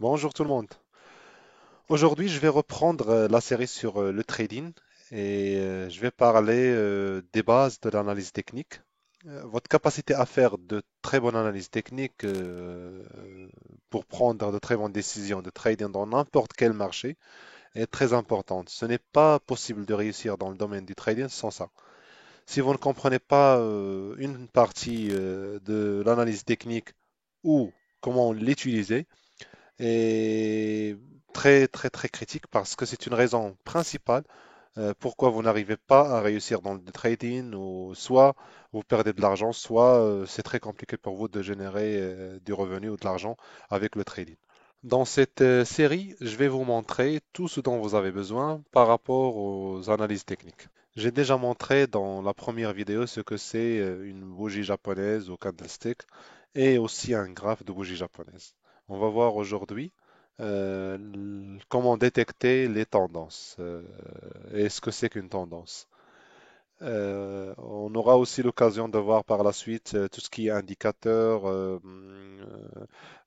Bonjour tout le monde. Aujourd'hui, je vais reprendre la série sur le trading et je vais parler des bases de l'analyse technique. Votre capacité à faire de très bonnes analyses techniques pour prendre de très bonnes décisions de trading dans n'importe quel marché est très importante. Ce n'est pas possible de réussir dans le domaine du trading sans ça. Si vous ne comprenez pas une partie de l'analyse technique ou comment l'utiliser, est très critique parce que c'est une raison principale pourquoi vous n'arrivez pas à réussir dans le trading ou soit vous perdez de l'argent, soit c'est très compliqué pour vous de générer du revenu ou de l'argent avec le trading. Dans cette série, je vais vous montrer tout ce dont vous avez besoin par rapport aux analyses techniques. J'ai déjà montré dans la première vidéo ce que c'est une bougie japonaise ou candlestick et aussi un graphe de bougie japonaise. On va voir aujourd'hui comment détecter les tendances et ce que c'est qu'une tendance. On aura aussi l'occasion de voir par la suite tout ce qui est indicateur,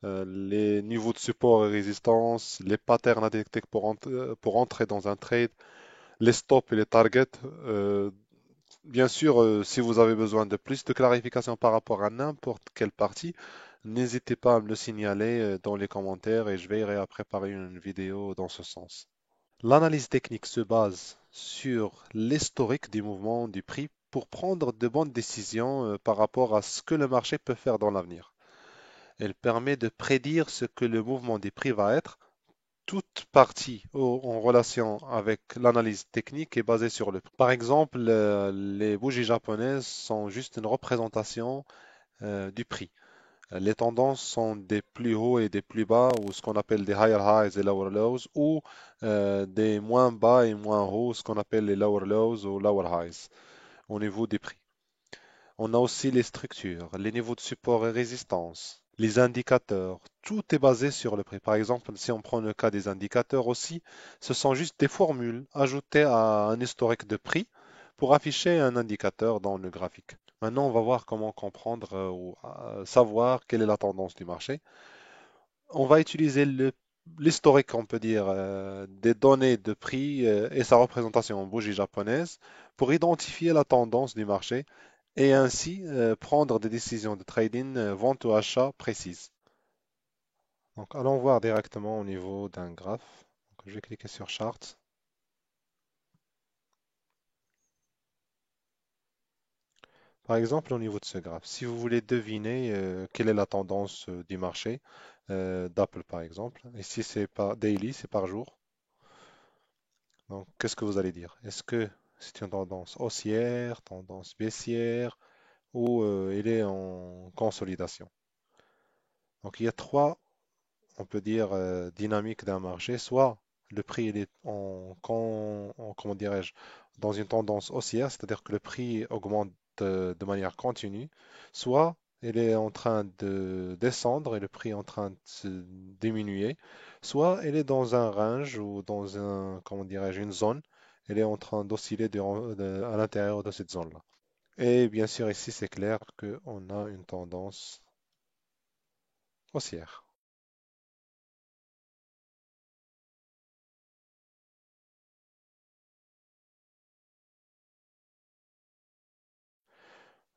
les niveaux de support et résistance, les patterns à détecter pour entrer dans un trade, les stops et les targets. Bien sûr, si vous avez besoin de plus de clarification par rapport à n'importe quelle partie, n'hésitez pas à me le signaler dans les commentaires et je veillerai à préparer une vidéo dans ce sens. L'analyse technique se base sur l'historique du mouvement du prix pour prendre de bonnes décisions par rapport à ce que le marché peut faire dans l'avenir. Elle permet de prédire ce que le mouvement des prix va être. Toute partie en relation avec l'analyse technique est basée sur le prix. Par exemple, les bougies japonaises sont juste une représentation du prix. Les tendances sont des plus hauts et des plus bas, ou ce qu'on appelle des higher highs et lower lows, ou des moins bas et moins hauts, ce qu'on appelle les lower lows ou lower highs, au niveau des prix. On a aussi les structures, les niveaux de support et résistance, les indicateurs. Tout est basé sur le prix. Par exemple, si on prend le cas des indicateurs aussi, ce sont juste des formules ajoutées à un historique de prix pour afficher un indicateur dans le graphique. Maintenant, on va voir comment comprendre ou savoir quelle est la tendance du marché. On va utiliser l'historique, on peut dire, des données de prix et sa représentation en bougie japonaise pour identifier la tendance du marché et ainsi prendre des décisions de trading, vente ou achat précises. Donc, allons voir directement au niveau d'un graphe. Donc, je vais cliquer sur Chart. Par exemple, au niveau de ce graphe, si vous voulez deviner quelle est la tendance du marché d'Apple, par exemple, ici c'est par daily, c'est par jour. Donc, qu'est-ce que vous allez dire? Est-ce que c'est une tendance haussière, tendance baissière ou il est en consolidation? Donc, il y a trois, on peut dire, dynamiques d'un marché. Soit le prix il est comment dirais-je, dans une tendance haussière, c'est-à-dire que le prix augmente de manière continue. Soit il est en train de descendre et le prix est en train de se diminuer. Soit il est dans un range ou dans comment dirais-je, une zone. Il est en train d'osciller à l'intérieur de cette zone-là. Et bien sûr, ici, c'est clair qu'on a une tendance haussière.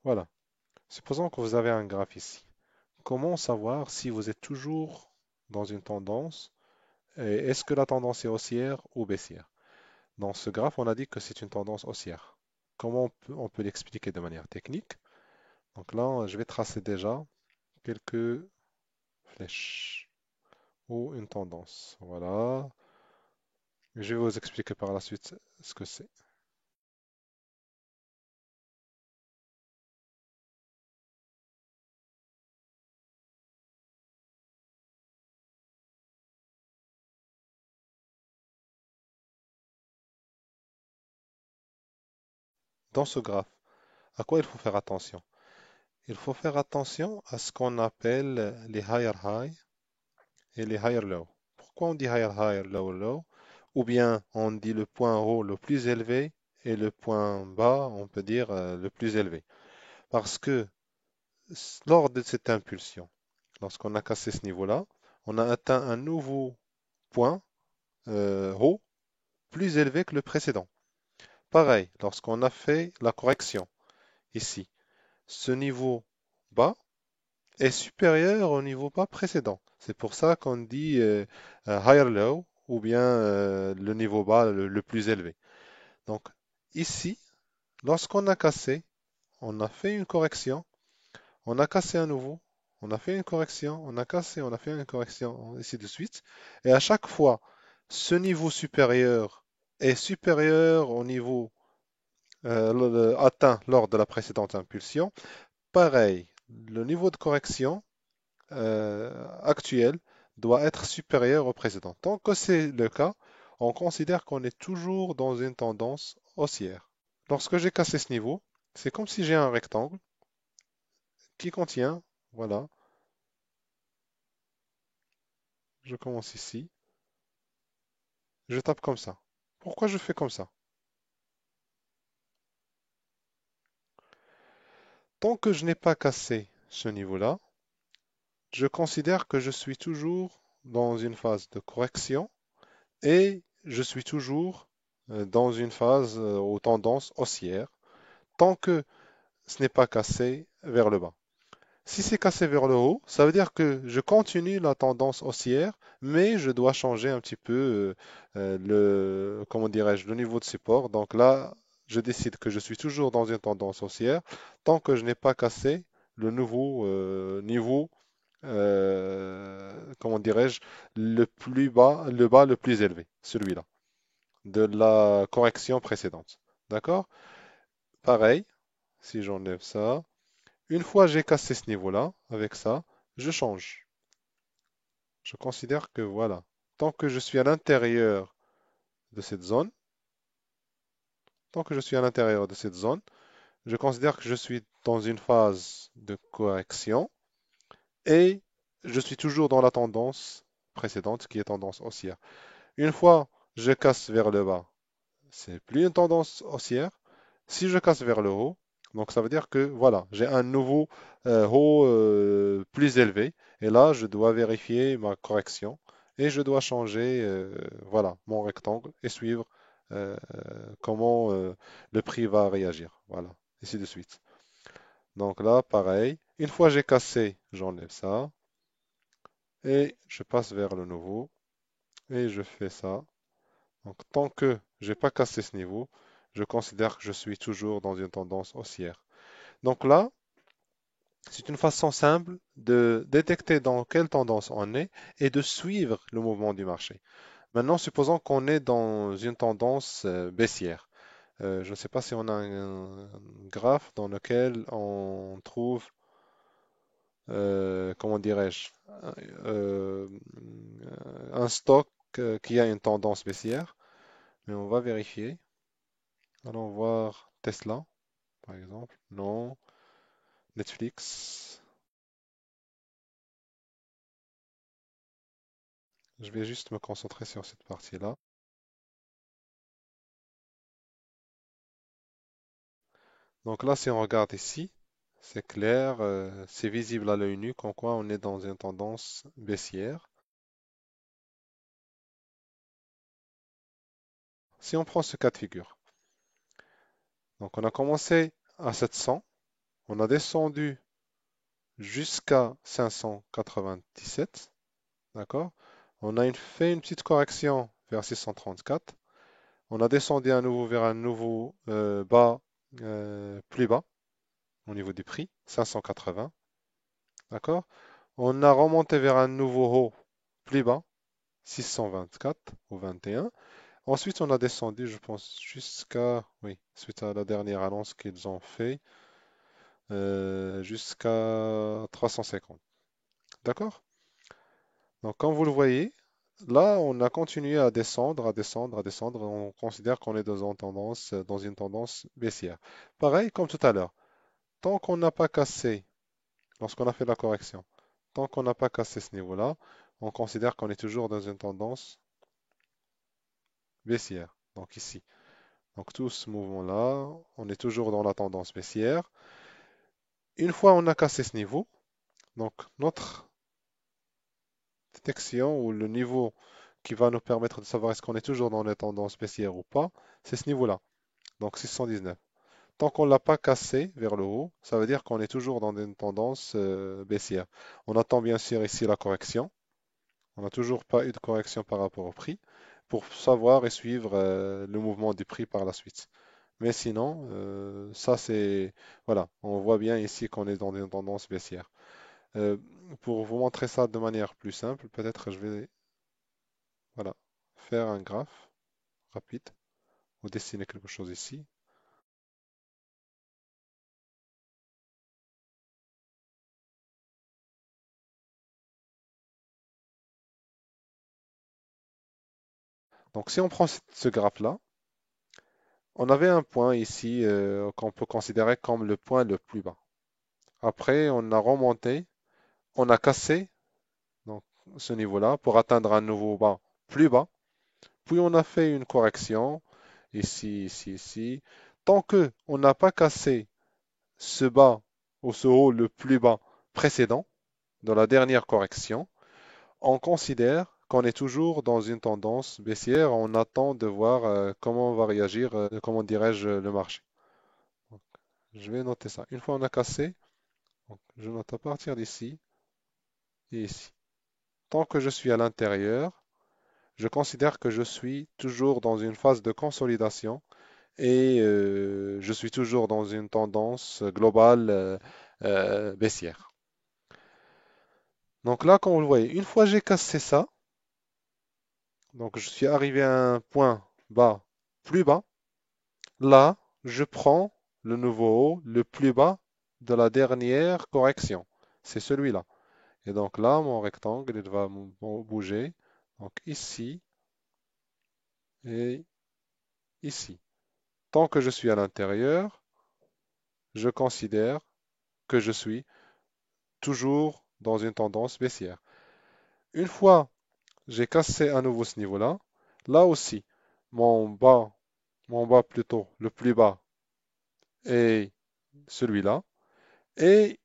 Voilà. Supposons que vous avez un graphe ici. Comment savoir si vous êtes toujours dans une tendance et est-ce que la tendance est haussière ou baissière? Dans ce graphe, on a dit que c'est une tendance haussière. Comment on peut l'expliquer de manière technique? Donc là, je vais tracer déjà quelques flèches ou une tendance. Voilà. Je vais vous expliquer par la suite ce que c'est. Dans ce graphe, à quoi il faut faire attention? Il faut faire attention à ce qu'on appelle les higher high et les higher low. Pourquoi on dit higher high, lower low? Ou bien on dit le point haut le plus élevé et le point bas, on peut dire le plus élevé. Parce que lors de cette impulsion, lorsqu'on a cassé ce niveau-là, on a atteint un nouveau point haut plus élevé que le précédent. Pareil, lorsqu'on a fait la correction ici, ce niveau bas est supérieur au niveau bas précédent. C'est pour ça qu'on dit higher low ou bien le niveau bas le plus élevé. Donc ici, lorsqu'on a cassé, on a fait une correction, on a cassé à nouveau, on a fait une correction, on a cassé, on a fait une correction, ainsi de suite. Et à chaque fois, ce niveau supérieur est supérieur au niveau atteint lors de la précédente impulsion. Pareil, le niveau de correction actuel doit être supérieur au précédent. Tant que c'est le cas, on considère qu'on est toujours dans une tendance haussière. Lorsque j'ai cassé ce niveau, c'est comme si j'ai un rectangle qui contient, voilà, je commence ici, je tape comme ça. Pourquoi je fais comme ça? Tant que je n'ai pas cassé ce niveau-là, je considère que je suis toujours dans une phase de correction et je suis toujours dans une phase aux tendances haussières tant que ce n'est pas cassé vers le bas. Si c'est cassé vers le haut, ça veut dire que je continue la tendance haussière, mais je dois changer un petit peu comment dirais-je, le niveau de support. Donc là, je décide que je suis toujours dans une tendance haussière tant que je n'ai pas cassé le nouveau niveau, comment dirais-je, le plus bas, le bas le plus élevé, celui-là, de la correction précédente. D'accord? Pareil, si j'enlève ça. Une fois j'ai cassé ce niveau-là, avec ça, je change. Je considère que voilà, tant que je suis à l'intérieur de cette zone, tant que je suis à l'intérieur de cette zone, je considère que je suis dans une phase de correction et je suis toujours dans la tendance précédente qui est tendance haussière. Une fois je casse vers le bas, c'est plus une tendance haussière. Si je casse vers le haut, donc ça veut dire que voilà, j'ai un nouveau haut plus élevé. Et là, je dois vérifier ma correction et je dois changer voilà, mon rectangle et suivre comment le prix va réagir. Voilà, ainsi de suite. Donc là, pareil. Une fois j'ai cassé, j'enlève ça et je passe vers le nouveau et je fais ça. Donc tant que j'ai pas cassé ce niveau, je considère que je suis toujours dans une tendance haussière. Donc là, c'est une façon simple de détecter dans quelle tendance on est et de suivre le mouvement du marché. Maintenant, supposons qu'on est dans une tendance baissière. Je ne sais pas si on a un graphe dans lequel on trouve, comment dirais-je, euh, un stock qui a une tendance baissière, mais on va vérifier. Allons voir Tesla, par exemple. Non. Netflix. Je vais juste me concentrer sur cette partie-là. Donc là, si on regarde ici, c'est clair, c'est visible à l'œil nu, qu'en quoi on est dans une tendance baissière. Si on prend ce cas de figure, donc on a commencé à 700, on a descendu jusqu'à 597, d'accord? On a fait une petite correction vers 634, on a descendu à nouveau vers un nouveau bas, plus bas au niveau du prix, 580, d'accord? On a remonté vers un nouveau haut plus bas, 624 ou 21. Ensuite, on a descendu, je pense, jusqu'à, oui, suite à la dernière annonce qu'ils ont fait, jusqu'à 350. D'accord? Donc, comme vous le voyez, là, on a continué à descendre, à descendre, à descendre. On considère qu'on est dans une tendance baissière. Pareil comme tout à l'heure. Tant qu'on n'a pas cassé, lorsqu'on a fait la correction, tant qu'on n'a pas cassé ce niveau-là, on considère qu'on est toujours dans une tendance baissière. Donc ici. Donc tout ce mouvement-là, on est toujours dans la tendance baissière. Une fois on a cassé ce niveau, donc notre détection ou le niveau qui va nous permettre de savoir est-ce qu'on est toujours dans les tendances baissières ou pas, c'est ce niveau-là, donc 619. Tant qu'on ne l'a pas cassé vers le haut, ça veut dire qu'on est toujours dans une tendance baissière. On attend bien sûr ici la correction. On n'a toujours pas eu de correction par rapport au prix pour savoir et suivre le mouvement du prix par la suite. Mais sinon, ça c'est... Voilà, on voit bien ici qu'on est dans une tendance baissière. Euh, pour vous montrer ça de manière plus simple, peut-être je vais voilà, faire un graphe rapide ou dessiner quelque chose ici. Donc si on prend ce graphe-là, on avait un point ici qu'on peut considérer comme le point le plus bas. Après, on a remonté, on a cassé donc, ce niveau-là pour atteindre un nouveau bas plus bas. Puis on a fait une correction ici, ici, ici. Tant que on n'a pas cassé ce bas ou ce haut le plus bas précédent dans la dernière correction, on considère qu'on est toujours dans une tendance baissière. On attend de voir comment va réagir, comment dirais-je, le marché. Donc, je vais noter ça. Une fois on a cassé, donc, je note à partir d'ici et ici. Tant que je suis à l'intérieur, je considère que je suis toujours dans une phase de consolidation et je suis toujours dans une tendance globale baissière. Donc là, comme vous le voyez, une fois j'ai cassé ça, donc je suis arrivé à un point bas, plus bas, là, je prends le nouveau haut, le plus bas de la dernière correction. C'est celui-là. Et donc là, mon rectangle, il va bouger. Donc ici et ici. Tant que je suis à l'intérieur, je considère que je suis toujours dans une tendance baissière. Une fois j'ai cassé à nouveau ce niveau-là, là aussi, mon bas, mon bas plutôt, le plus bas est celui-là. Et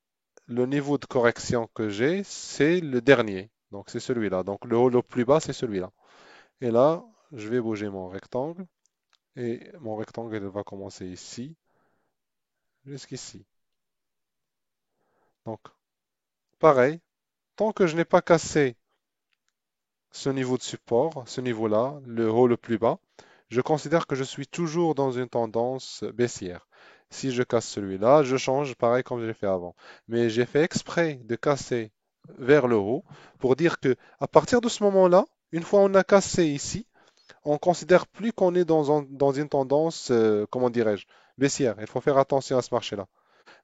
le niveau de correction que j'ai, c'est le dernier. Donc c'est celui-là. Donc le haut le plus bas, c'est celui-là. Et là, je vais bouger mon rectangle. Et mon rectangle il va commencer ici jusqu'ici. Donc pareil, tant que je n'ai pas cassé ce niveau de support, ce niveau-là, le haut le plus bas, je considère que je suis toujours dans une tendance baissière. Si je casse celui-là, je change pareil comme j'ai fait avant. Mais j'ai fait exprès de casser vers le haut pour dire que à partir de ce moment-là, une fois on a cassé ici, on considère plus qu'on est dans une tendance, comment dirais-je, baissière. Il faut faire attention à ce marché-là.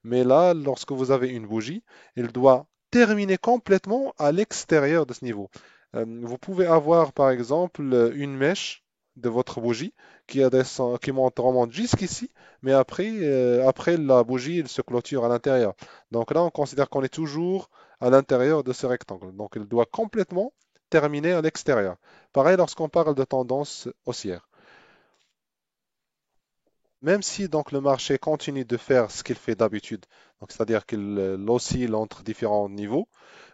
Mais là, lorsque vous avez une bougie, elle doit terminer complètement à l'extérieur de ce niveau. Vous pouvez avoir, par exemple, une mèche de votre bougie qui monte, remonte jusqu'ici, mais après la bougie, elle se clôture à l'intérieur. Donc là, on considère qu'on est toujours à l'intérieur de ce rectangle. Donc, elle doit complètement terminer à l'extérieur. Pareil lorsqu'on parle de tendance haussière. Même si donc le marché continue de faire ce qu'il fait d'habitude, donc c'est-à-dire qu'il oscille entre différents niveaux,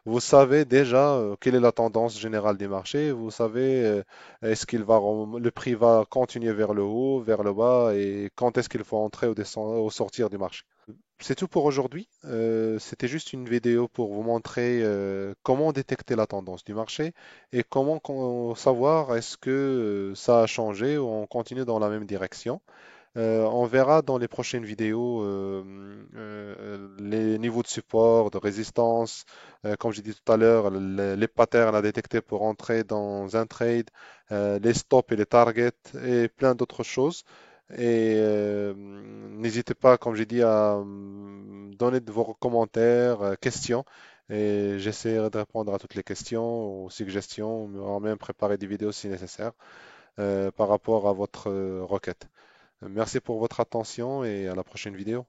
vous savez déjà quelle est la tendance générale du marché, vous savez est-ce le prix va continuer vers le haut, vers le bas et quand est-ce qu'il faut entrer ou descendre ou sortir du marché. C'est tout pour aujourd'hui. C'était juste une vidéo pour vous montrer comment détecter la tendance du marché et comment savoir est-ce que ça a changé ou on continue dans la même direction. On verra dans les prochaines vidéos les niveaux de support, de résistance, comme j'ai dit tout à l'heure, les patterns à détecter pour entrer dans un trade, les stops et les targets et plein d'autres choses. Et n'hésitez pas, comme j'ai dit, à donner de vos commentaires, questions. Et j'essaierai de répondre à toutes les questions ou suggestions, ou même préparer des vidéos si nécessaire par rapport à votre requête. Merci pour votre attention et à la prochaine vidéo.